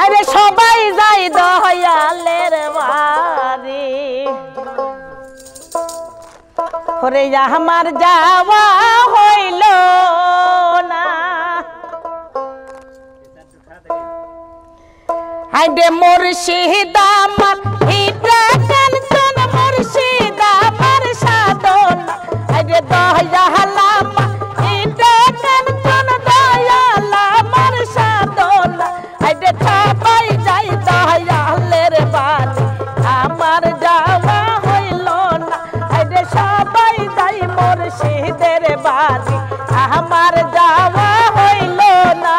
আরে সবাই যাই দয়ালের বাড়ি ওরে আমার যাওয়া হইল না আইডে মুর্শিদ আমার ইটা কাঞ্চন মুর্শিদ আমার সাধনা আইডে দয়াল আমার ইটা কাঞ্চন দয়াল আমার সাধনা আইডে সবাই যাই দয়ালের বাড়ি আমার যাওয়া হইল না আইডে সবাই যাই মুর্শিদের বাড়ি আমার যাওয়া হইল না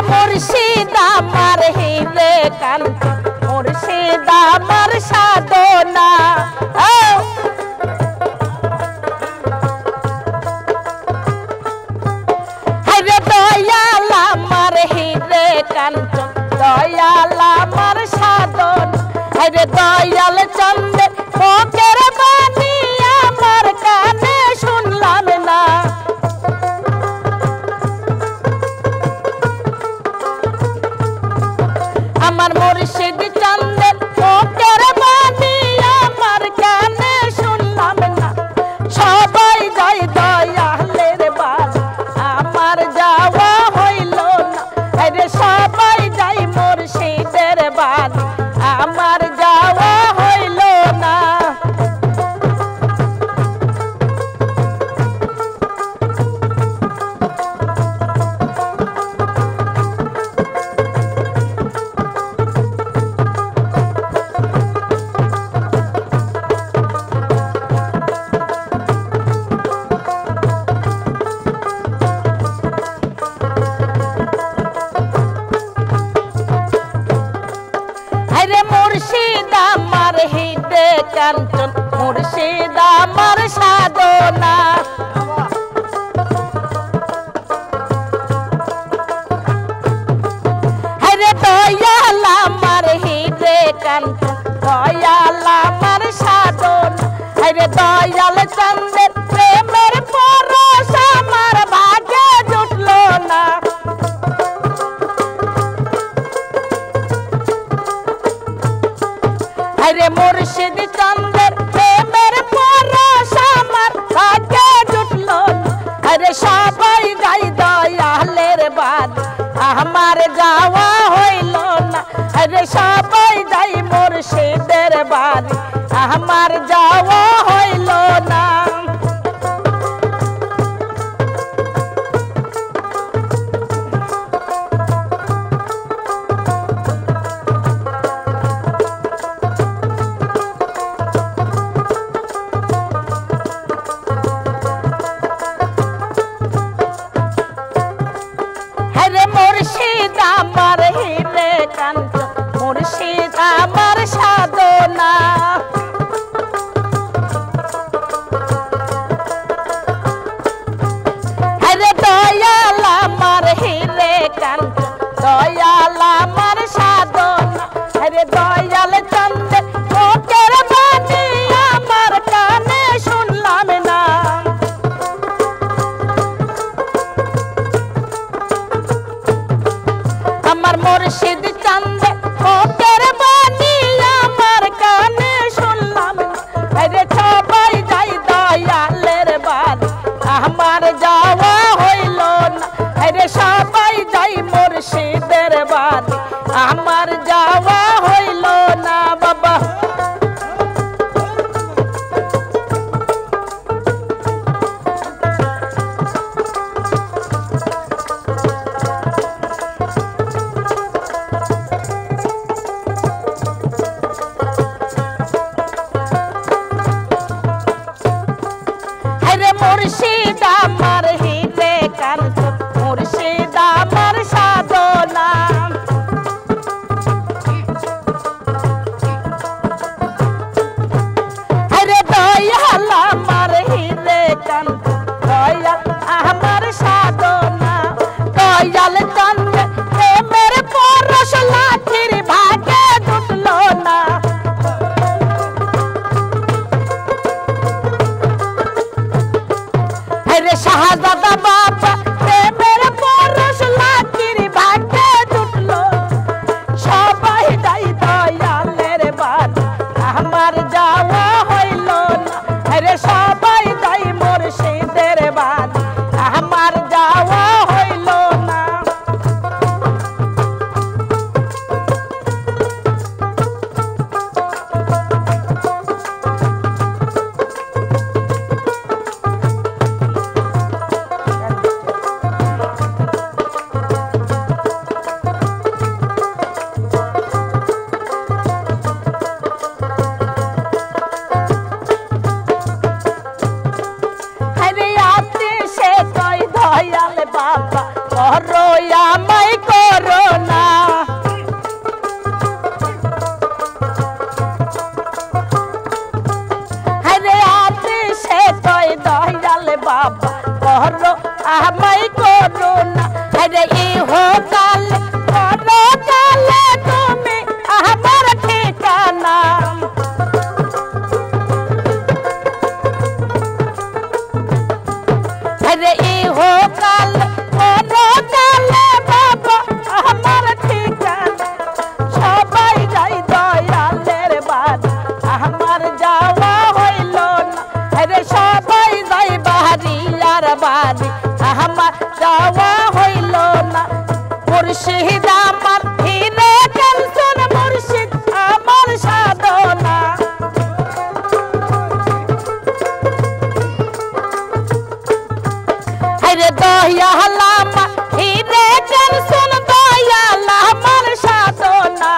মুর্শিদ আমার হিরে কাঞ্চন মুর্শিদ আমার সাধনা হরে দয়াল আমার হিরে কাঞ্চন দয়াল আমার সাধনা হরে দয়াল চন্দ্রের মুখের বাণী আমার কানে শুনলাম না আমার মুর্শিদ চন্দ্রের মুখের বাণী আমার কানে শুনলাম না সবাই যাই দয়ালের বাড়ি আমার যাওয়া হইল না আরে সবাই যাই মুর্শিদের বাড়ি আমার যাওয়া হইল না মুর্শিদ আমার হৃদে কাঞ্চন মুর্শিদ আমার সাধনা হরে দয়াল আমার হৃদে কাঞ্চন দয়াল আমার সাধনা হরে দয়াল চন্দ্রের প্রেমের পরশ আমার ভাগ্যে জুটল না হরে মুর্শিদ চন্দ্রের প্রেমের পরশ আমার ভাগ্যে জুটল হরে সবাই যাই দয়ালের বাড়ি আমার যাওয়া হইল না হরে সবাই যাই মুর্শিদের বাড়ি আমার যাওয়া হইল না মুর্শিদ আমার হিরে কাঞ্চন মুর্শিদ আমার সাধনা মুর্শিদ আমার হিরে কাঞ্চন মুর্শিদ আমার সাধনা আরে দয়াল আমার হিরে কাঞ্চন দয়াল আমার সাধনা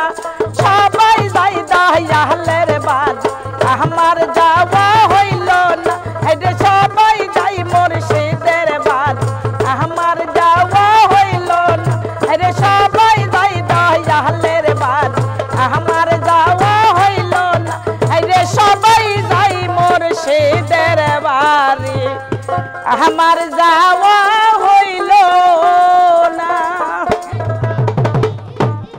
সবাই যাই দয়ালের বাদ আমার যাওয়া হইল না আরে সবাই যাই মুর্শিদের বাদ আমার যাওয়া হইল না আরে সবাই যাই দয়ালের বাদ আমার যাওয়া হইল না আরে সবাই যাই মুর্শিদের বাড়ি আমার যাওয়া